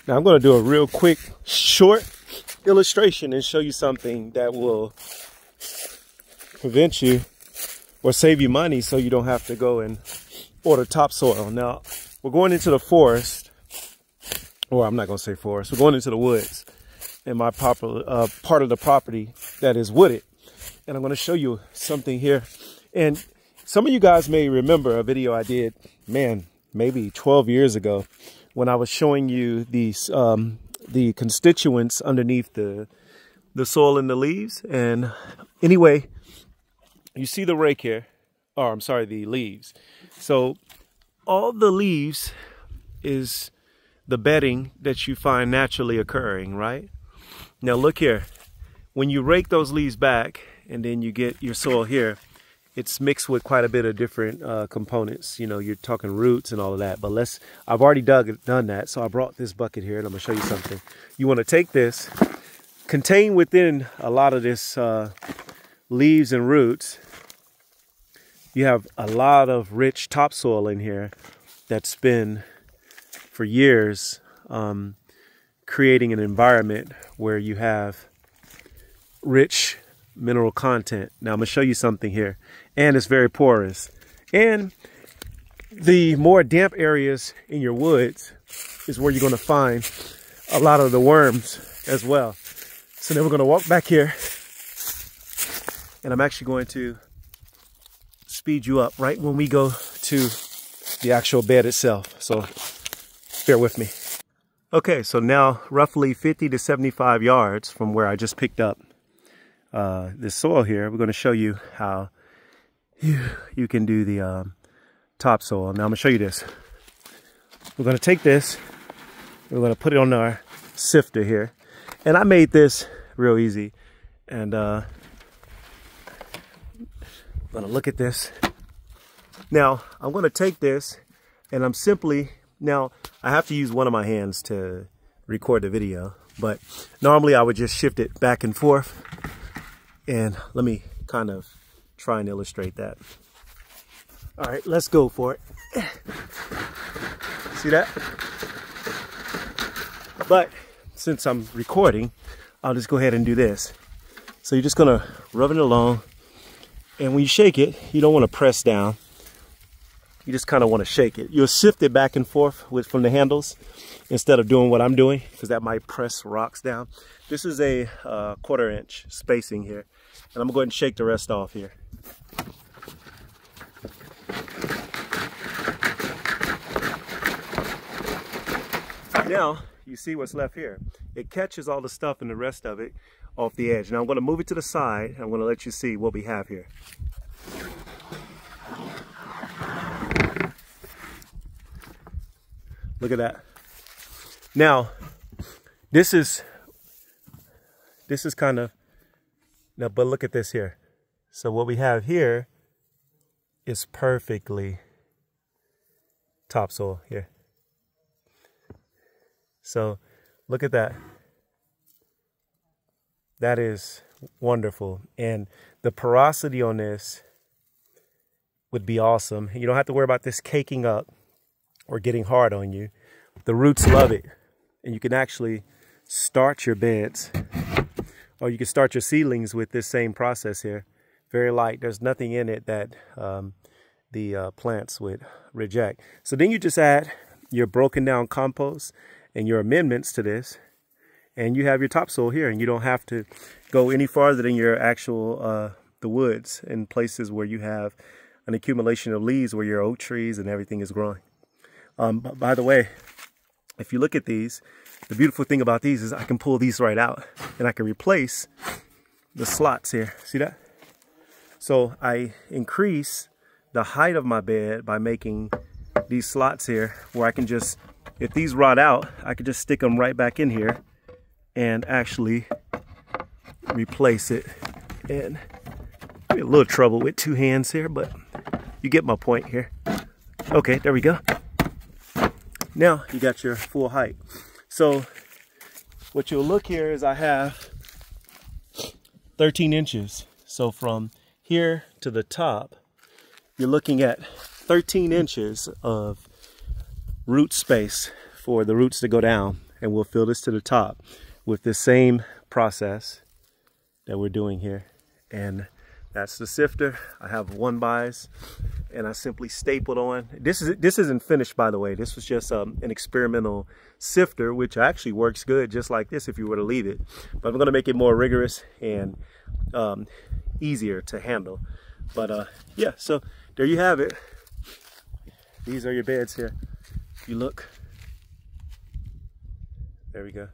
Now I'm going to do a real quick, short illustration and show you something that will prevent you or save you money so you don't have to go and order topsoil. Now, we're going into the forest, or I'm not going to say forest, we're going into the woods in my part of the property that is wooded. And I'm going to show you something here. And some of you guys may remember a video I did, man, maybe 12 years ago, when I was showing you these the constituents underneath the soil and the leaves. And anyway, you see the rake here, or I'm sorry, the leaves. So all the leaves is the bedding that you find naturally occurring, right? Now look here, when you rake those leaves back and then you get your soil here, it's mixed with quite a bit of different components. You know, you're talking roots and all of that, but I've already done that. So I brought this bucket here and I'm gonna show you something. You wanna take this, contained within a lot of this leaves and roots, you have a lot of rich topsoil in here that's been for years creating an environment where you have rich mineral content. Now I'm gonna show you something here, and it's very porous. And the more damp areas in your woods is where you're gonna find a lot of the worms as well. So then we're gonna walk back here, and I'm actually going to speed you up right when we go to the actual bed itself. So bear with me. Okay, so now roughly 50 to 75 yards from where I just picked up this soil here, we're going to show you how you can do the topsoil. Now I'm going to show you this. We're going to take this, we're going to put it on our sifter here. And I made this real easy. And I'm going to look at this. Now I'm going to take this and I'm simply, now I have to use one of my hands to record the video, but normally I would just shift it back and forth. And let me kind of try and illustrate that. All right, let's go for it. See that? But since I'm recording, I'll just go ahead and do this. So you're just gonna rub it along, and when you shake it, you don't want to press down. You just kind of want to shake it. You'll sift it back and forth from the handles instead of doing what I'm doing, because that might press rocks down. This is a 1/4 inch spacing here, and I'm gonna go ahead and shake the rest off here. Now you see what's left here. It catches all the stuff and the rest of it off the edge. Now I'm going to move it to the side. I'm going to let you see what we have here. Look at that. Now this is kind of, now but look at this here. So what we have here is perfectly topsoil here. So look at that. That is wonderful. And the porosity on this would be awesome. You don't have to worry about this caking up or getting hard on you. The roots love it. And you can actually start your beds, or you can start your seedlings with this same process here. Very light. There's nothing in it that the plants would reject. So then you just add your broken down compost and your amendments to this, and you have your topsoil here, and you don't have to go any farther than your actual the woods and places where you have an accumulation of leaves where your oak trees and everything is growing. By the way, if you look at these, the beautiful thing about these is I can pull these right out and I can replace the slots here. See that? So I increase the height of my bed by making these slots here where I can just, if these rot out, I can just stick them right back in here and actually replace it. And a little trouble with two hands here, but you get my point here. Okay, there we go. Now you got your full height. So what you'll look here is I have 13 inches. So from here to the top, you're looking at 13 inches of root space for the roots to go down and we'll fill this to the top with the same process that we're doing here. And that's the sifter. I have 1-bys, and I simply stapled on. This isn't finished, by the way. This was just an experimental sifter, which actually works good just like this if you were to leave it. But I'm gonna make it more rigorous and easier to handle. But yeah, so there you have it. These are your beds here. You look. There we go.